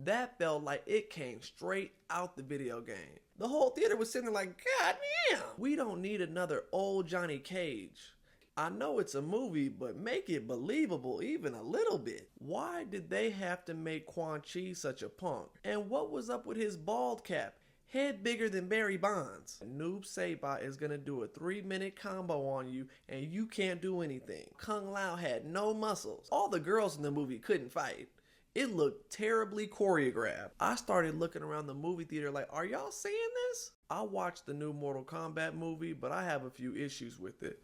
That felt like it came straight out the video game. The whole theater was sitting there like, God damn, we don't need another old Johnny Cage. I know it's a movie, but make it believable even a little bit. Why did they have to make Quan Chi such a punk? And what was up with his bald cap? Head bigger than Barry Bonds. Noob Saibot is gonna do a 3-minute combo on you and you can't do anything. Kung Lao had no muscles. All the girls in the movie couldn't fight. It looked terribly choreographed. I started looking around the movie theater like, are y'all seeing this? I watched the new Mortal Kombat movie, but I have a few issues with it.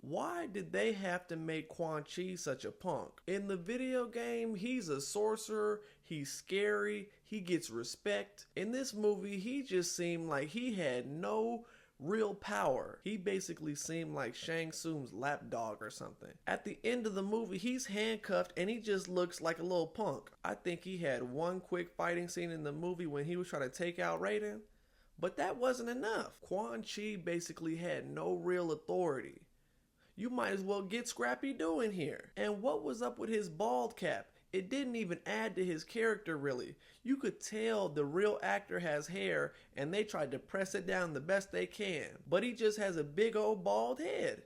Why did they have to make Quan Chi such a punk? In the video game, he's a sorcerer, he's scary, he gets respect. In this movie, he just seemed like he had no real power. He basically seemed like Shang Tsung's lapdog or something. At the end of the movie, he's handcuffed and he just looks like a little punk. I think he had one quick fighting scene in the movie when he was trying to take out Raiden, but that wasn't enough. Quan Chi basically had no real authority. You might as well get Scrappy Doo in here. And what was up with his bald cap? It didn't even add to his character really. You could tell the real actor has hair and they tried to press it down the best they can. But he just has a big old bald head.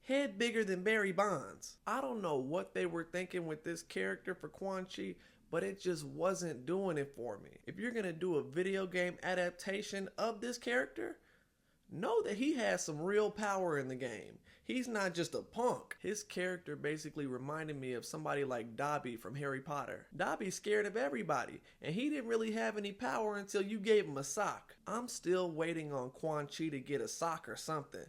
Head bigger than Barry Bonds. I don't know what they were thinking with this character for Quan Chi, but it just wasn't doing it for me. If you're gonna do a video game adaptation of this character, know that he has some real power in the game. He's not just a punk. His character basically reminded me of somebody like Dobby from Harry Potter. Dobby's scared of everybody, and he didn't really have any power until you gave him a sock. I'm still waiting on Quan Chi to get a sock or something.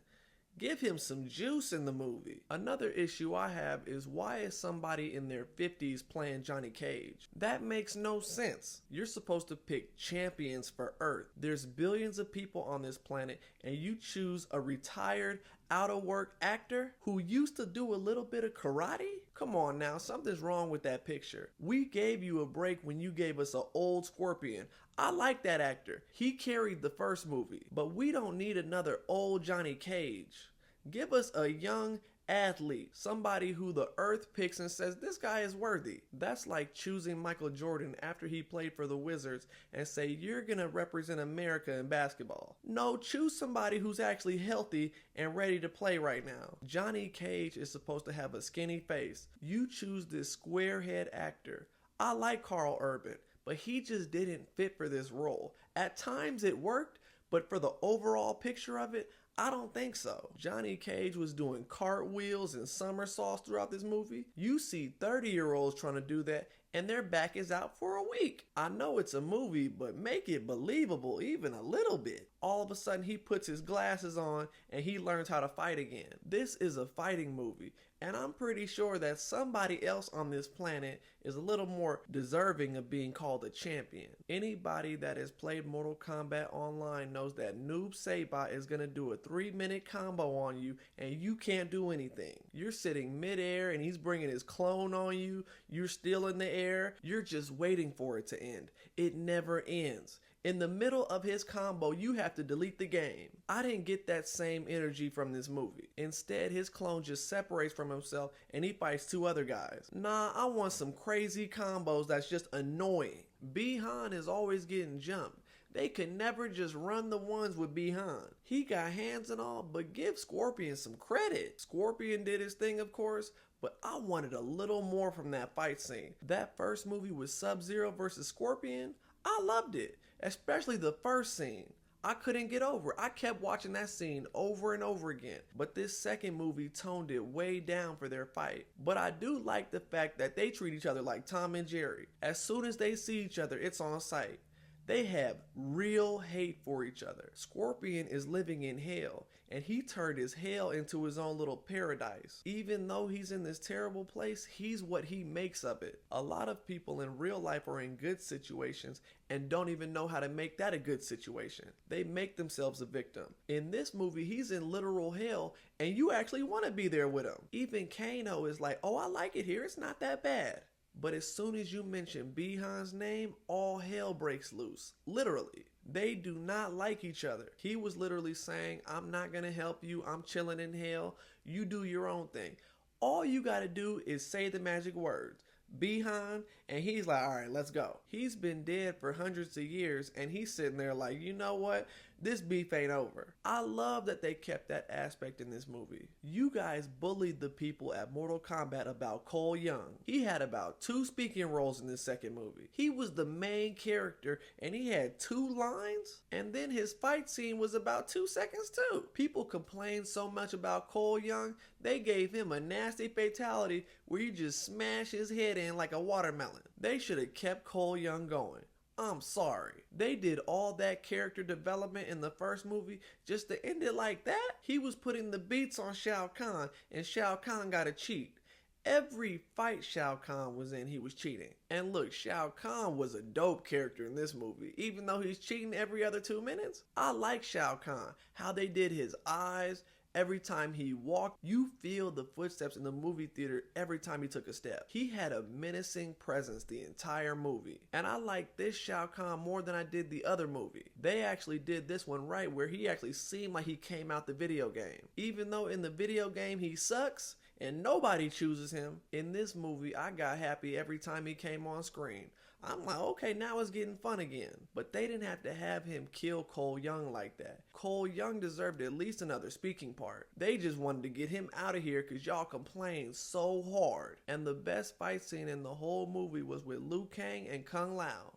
Give him some juice in the movie. Another issue I have is why is somebody in their 50s playing Johnny Cage? That makes no sense. You're supposed to pick champions for Earth. There's billions of people on this planet and you choose a retired, out of work actor who used to do a little bit of karate? Come on now, something's wrong with that picture. We gave you a break when you gave us an old Scorpion. I like that actor. He carried the first movie, but we don't need another old Johnny Cage. Give us a young athlete, somebody who the Earth picks and says this guy is worthy. That's like choosing Michael Jordan after he played for the Wizards and say you're gonna represent America in basketball. No, choose somebody who's actually healthy and ready to play right now. Johnny Cage is supposed to have a skinny face. You choose this square head actor. I like Karl Urban, but he just didn't fit for this role. At times it worked, but for the overall picture of it, I don't think so. Johnny Cage was doing cartwheels and somersaults throughout this movie. You see 30-year-olds trying to do that and their back is out for a week. I know it's a movie, but make it believable even a little bit. All of a sudden he puts his glasses on and he learns how to fight again. This is a fighting movie, and I'm pretty sure that somebody else on this planet is a little more deserving of being called a champion. Anybody that has played Mortal Kombat online knows that Noob Saibot is going to do a 3-minute combo on you and you can't do anything. You're sitting midair and he's bringing his clone on you. You're still in the air. You're just waiting for it to end. It never ends. In the middle of his combo, you have to delete the game. I didn't get that same energy from this movie. Instead, his clone just separates from himself and he fights 2 other guys. Nah, I want some crazy combos that's just annoying. Bi-Han is always getting jumped. They could never just run the ones with Bi-Han. He got hands and all, but give Scorpion some credit. Scorpion did his thing, of course, but I wanted a little more from that fight scene. That first movie with Sub-Zero versus Scorpion, I loved it, especially the first scene. I couldn't get over it. I kept watching that scene over and over again. But this second movie toned it way down for their fight. But I do like the fact that they treat each other like Tom and Jerry. As soon as they see each other, it's on sight. They have real hate for each other. Scorpion is living in hell, and he turned his hell into his own little paradise. Even though he's in this terrible place, he's what he makes of it. A lot of people in real life are in good situations and don't even know how to make that a good situation. They make themselves a victim. In this movie, he's in literal hell, and you actually want to be there with him. Even Kano is like, oh, I like it here. It's not that bad. But as soon as you mention Bi-Han's name, all hell breaks loose. Literally. They do not like each other. He was literally saying, I'm not going to help you. I'm chilling in hell. You do your own thing. All you got to do is say the magic words. behind, and he's like, all right, let's go. He's been dead for hundreds of years, and he's sitting there like, you know what? This beef ain't over. I love that they kept that aspect in this movie. You guys bullied the people at Mortal Kombat about Cole Young. He had about 2 speaking roles in this second movie. He was the main character and he had 2 lines, and then his fight scene was about 2 seconds too. People complained so much about Cole Young, they gave him a nasty fatality where you just smash his head in like a watermelon. They should have kept Cole Young going. I'm sorry. They did all that character development in the first movie just to end it like that? He was putting the beats on Shao Kahn, and Shao Kahn got to cheat. Every fight Shao Kahn was in, he was cheating. And look, Shao Kahn was a dope character in this movie, even though he's cheating every other 2 minutes. I like Shao Kahn, how they did his eyes. Every time he walked, you feel the footsteps in the movie theater every time he took a step. He had a menacing presence the entire movie. And I like this Shao Kahn more than I did the other movie. They actually did this one right, where he actually seemed like he came out the video game. Even though in the video game he sucks and nobody chooses him, in this movie I got happy every time he came on screen. I'm like, okay, now it's getting fun again. But they didn't have to have him kill Cole Young like that. Cole Young deserved at least another speaking part. They just wanted to get him out of here because y'all complained so hard. And the best fight scene in the whole movie was with Liu Kang and Kung Lao.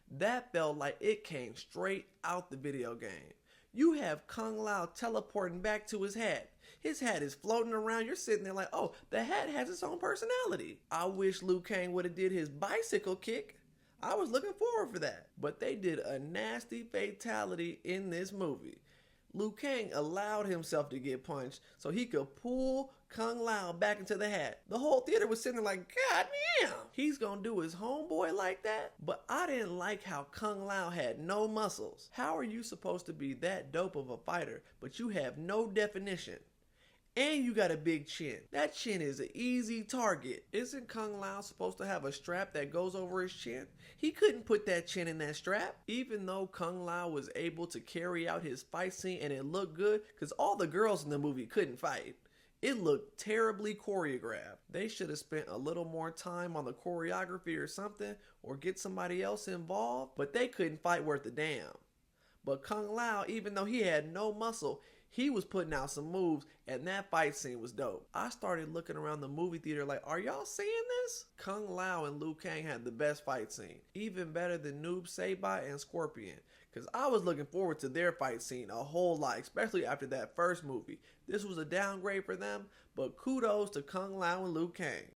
That felt like it came straight out the video game. You have Kung Lao teleporting back to his hat. His hat is floating around. You're sitting there like, oh, the hat has its own personality. I wish Liu Kang would have did his bicycle kick. I was looking forward for that. But they did a nasty fatality in this movie. Liu Kang allowed himself to get punched so he could pull Kung Lao back into the hat. The whole theater was sitting there like, God damn, he's gonna do his homeboy like that? But I didn't like how Kung Lao had no muscles. How are you supposed to be that dope of a fighter, but you have no definition? And you got a big chin. That chin is an easy target. Isn't Kung Lao supposed to have a strap that goes over his chin? He couldn't put that chin in that strap. Even though Kung Lao was able to carry out his fight scene and it looked good, because all the girls in the movie couldn't fight. It looked terribly choreographed. They should have spent a little more time on the choreography or something, or get somebody else involved, but they couldn't fight worth a damn. But Kung Lao, even though he had no muscle, he was putting out some moves, and that fight scene was dope. I started looking around the movie theater like, are y'all seeing this? Kung Lao and Liu Kang had the best fight scene. Even better than Noob Saibot and Scorpion. Because I was looking forward to their fight scene a whole lot, especially after that first movie. This was a downgrade for them, but kudos to Kung Lao and Liu Kang.